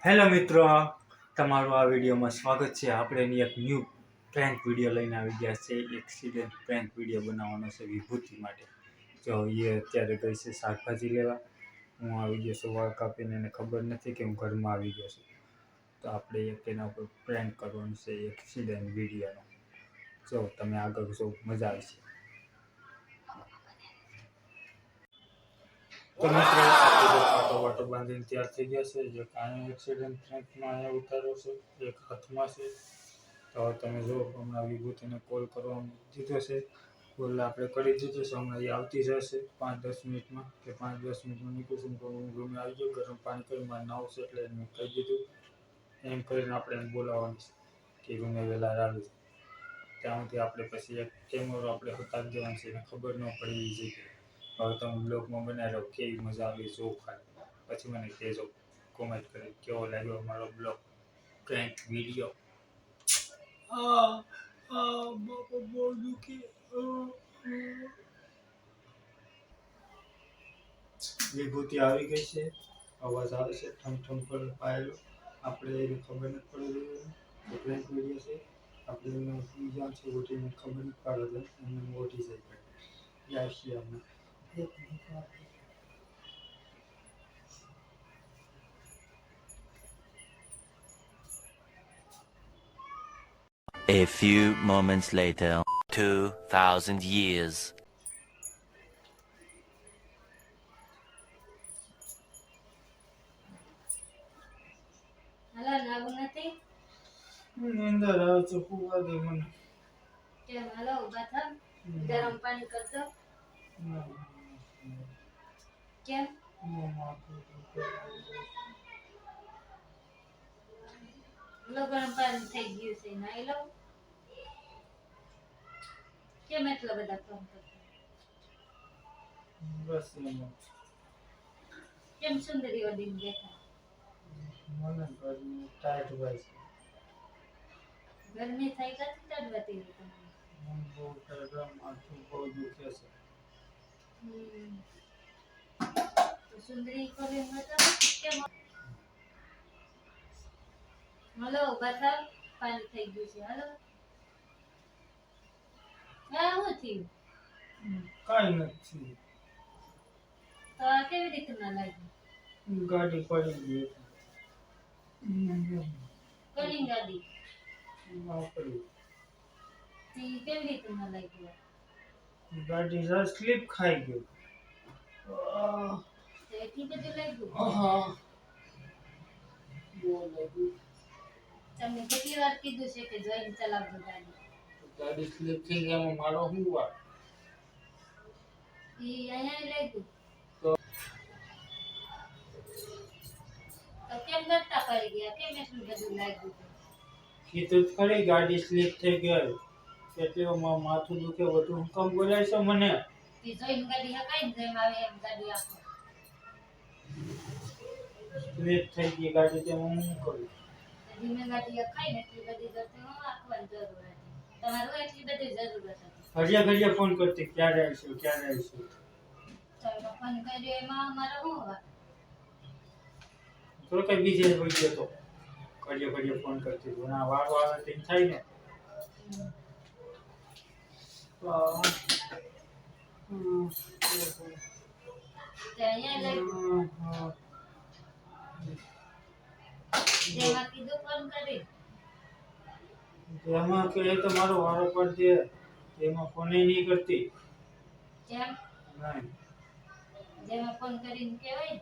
Hello મિત્રો, તમારું આ વિડીયોમાં સ્વાગત છે. આપણે એની એક ન્યૂ પ્રેન્ક વિડીયો લઈને આવી ગયા છે. એક્સિડન્ટ પ્રેન્ક વિડીયો બનાવવાનો છે વિભૂતિ માટે. જો એ અત્યારે ગઈ છે શાકભાજી લેવા. હું આવી ગયો છું વાળ કાપીને, એને ખબર નથી કે હું ઘરમાં આવી ગયો છું. તો આપણે એક એના ઉપર પ્રેન્ક કરવાનું છે એક્સિડન્ટ વિડીયોનો. જો તમે આગળ જો, મજા આવશે. તો મિત્રો આપણે પાટો વાટો બાંધીને તૈયાર થઈ ગયા છે. જે કાંઈ એક્સિડન્ટ ફ્રેન્કમાં અહીંયા ઉતારો છે, એક હાથમાં છે. તો તમે જો હમણાં વિભૂતિને કોલ કરવાનું દીધો છે. કોલ આપણે કરી દીધો છે. હમણાં એ આવતી જશે 5-10 મિનિટમાં, કે 5-10 મિનિટમાં નીકળશું. તો હું રૂમે આવી ગયો, ગરમ પાણી કરી મારે નાવું છે એટલે મેં કહી દીધું. એમ કરીને આપણે એને બોલાવવાનું છે કે રૂમે વહેલા આવી છે. ત્યાં સુધી આપણે પછી એક કેમેરો આપણે હટાવી દેવાનો છે, એને ખબર ન પડી એ જગ્યાએ. હવે તમે બ્લોગમાં બનાવી લો, કેવી મજા આવી જો ખાલી. પછી મને કહેજો, કોમેન્ટ કરી કેવો લાગ્યો મારો બ્લોગ પ્રેન્ક વિડીયો. બાપા બહુ દુખે. વિભૂતિ આવી ગઈ છે. અવાજ આવે છે ઠમ ઠમ પર પાયેલો. આપણે એને ખબર નથી પડી રહી કે પ્રેન્ક વિડીયો છે. આપણે એને ઉઠી જાય છે, ઉઠીને ખબર નથી પાડે એને મોટી જાય યાદ છે અમને. A few moments later, 2,000 years. હાલો નાવું નથી નીંદર આવે છે, ફૂવા દે મને. કેમ? હાલો ઉભા થાવ, ગરમ પાણી કરતો. કેમ? લો ગરમ પાણી થઈ ગયું છે, નાઈ લો. કેમ એટલા બધા ફોન કરતા? બસ કેમ સુંદરી ઓડીને બેઠા? મને ગરમી ટાઈટ હોય છે. ગરમી થઈ ગઈ ચડવાતી રહી તમને. મને બહુ ટાઈટ, માથું બહુ દુખે છે. તો સુંદરી કોને હતા કેમ? હાલો ઉભા થાવ, પાણી થઈ ગયું છે. હાલો હા હું થયું? કાંઈ નથી. તો આ કેવી રીતે ના લાગ્યું? ગાડી પડી ગઈ કોની ગાડી? આપણી તી કેવી રીતે ના લાગ્યું? ગાડી જરા સ્લીપ ખાઈ ગઈ. તો એટલી બધું લાગ્યું? હા, બહુ લાગ્યું. તમને કેટલી વાર કીધું છે કે જોઈને ચલાવજો ગાડી? ગાડી સ્લીપ થઈ ગઈ, એમાં મારો શું વાત? ઈ અહીંયા લાગ્યું તો કેમ કરતા પડી ગયા? કેમ એટલું બધું લાગ્યું? કીધું જ ખરી, ગાડી સ્લીપ થઈ ગઈ એટલે માથું દુખે. વધુ હુકમ બોલાય છે મને. ઈ જોઈને ગાડી હકાઈ ને જેમ આવે એમ ગાડી આપો. સ્લીપ થઈ ગઈ ગાડી, તેમાં હું શું કરું? ધીમે ગાડી હકાઈ ને એટલી બધી તો આખવાની જરૂર હતી. તમારું એટલી બધી જરૂરત હતી. ઘડિયા ઘડિયા ફોન કરતી, ક્યારે આવીશું, ક્યારે આવીશું. તમે ફોન કર્યો એમાં અમારો શું વાત? તો કઈ બીજે હોય ગયો તો ઘડિયા ઘડિયા ફોન કરતી. ના વારો આવે તેમ થાય ને. તે અહીંયા લાગ્યું જેમાં કીધું ફોન કરી. એમાં કે એ તો મારો વારો પર છે, એમાં ફોન નહીં કરતી. કેમ? નહીં, જેમાં ફોન કરીને કહેવાય ને.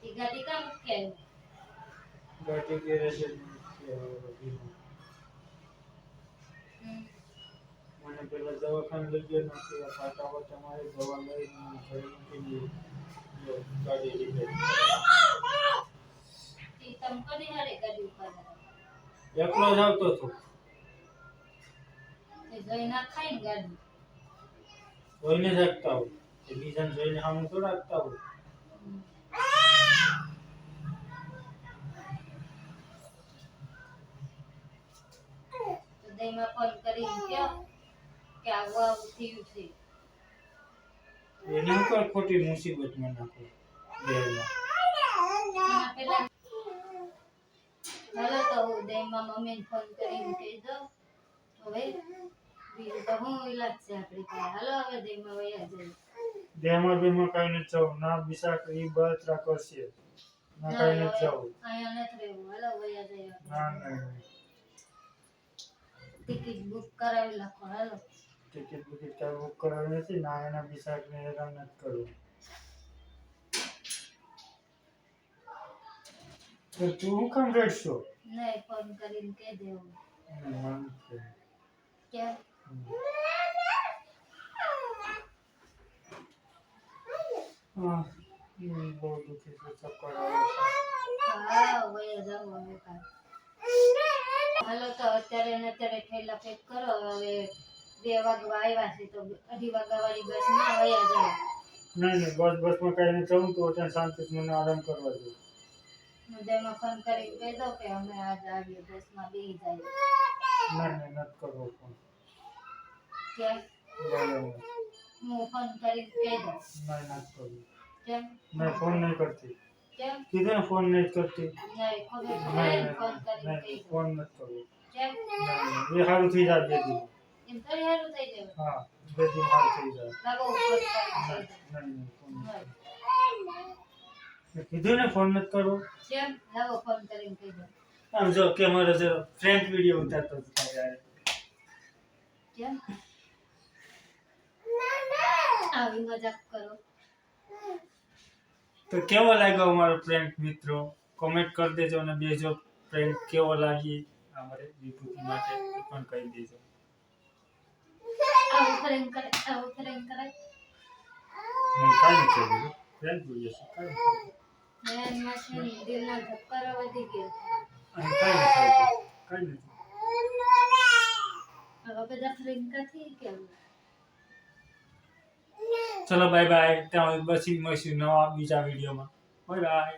ઈ ગાડી કામ મૂકી આવી? ગાડી ગેરેજ મને પેલા દવાખાને લઈ ગયો નથી. પાટા વાટા મારી દવા લઈને ઘરે મૂકી ગાડી લીધી. ઈ તમે કોની હારે ગાડી ઉપાડ્યા? એકલો જ આવતો હતો. તે જોઈ નાખાય ને ગાડી. જોઈને જ આપતા હોય, બીજાને જોઈને સામે થોડા આપતા હોય. તો દઈમાં ફોન કરીને કહો કે આવું આવું થયું છે. એને એને હું કોઈ ખોટી મુસીબતમાં નાખો બેમાં. એના પહેલા હાલો તો હું ઉદયમાં મમ્મીને ફોન કરીને કહી દઉં હવે બીજું તો હું ઈલાજ છે આપણી પાસે. હાલો હવે દયમાં વયા જાય. બેમાં કઈ નથી જવું ના બિસાક એ બળતરા કરશે ના કઈ નથી જવું. અહીંયા નથી રહેવું. હાલો વયા જાય આપણે. ના ના ટિકિટ બુક કરાવી નાખો. હાલો ટિકિટ બુકિટ કઈ બુક કરાવી નથી ના એના બિસાકને હેરાન નથી કરવું. તો તું હું કામ રેડશો? નહીં ફોન કરીને કહી દેવું. કેમ બહુ દુખી છે ચક્કર આવે છે. હા વયા જાવ હવે કાંઈ. હાલો તો અત્યારે ને અત્યારે થેલા પેક કરો. હવે 2 વાગવા આવ્યા છે તો 2:30 વાગ્યાવાળી બસમાં વયા જાવ. નહીં બસમાં કઈ નથી જવું તો ત્યાં શાંતિથી મને આરામ કરવા દો. ઉદયમાં ફોન કરીને કહી દો કે અમે આજ આવીએ બસમાં બેસી જાય. નહીં નથી કરવો ફોન. કેમ બરાબર હું ફોન કરીને કહી દઉં. નથી કરવું. કેમ નહીં ફોન નહીં કરતી. કેમ કીધું ને ફોન નહીં કરતી. નહીં ખબર પડે નહીં ને ફોન કરીને કહી દઉં. ફોન નથી કરવો. કેમ નહીં, એ સારું થઈ જાય 2 દી. એમ થોડી સારું થઈ જાય. હા 2 દી સારું થઈ જાય. લાવો ઉપર કરીને કહી દઉં. નહીં ફોન નથી હોય. કરવો. કીધું ને ફોન નથી કરવો. કેમ લાવો ફોન કરીને કહી દઉં. આમ જો કે મારો જો ફ્રેન્ડ વિડિયો ઉતારતો હતો તારે હારે. કેમ આવી મજાક કરો. તો કેવો લાગ્યો અમારો પ્રેન્ક મિત્રો? કોમેન્ટ કરી દેજો અને બેજો પ્રેન્ક કેવો લાગી અમારે વિભૂતિ માટે એ પણ કહી દેજો. આવું ફરેન કરે. મને કાંઈ નથી કર્યું. ફ્રેન્ક વિડિયો છે કાંઈ નથી કર્યું. એમાં છે ને દિલના ધબકારા વધી ગયા. અને કાંઈ નથી કર્યું. કાંઈ નથી. હવે બધા ફ્રેન્કાથી કેમ ચલો બાય બાય. ત્યાં પછી મળીશું નવા બીજા વિડીયોમાં. Bye bye.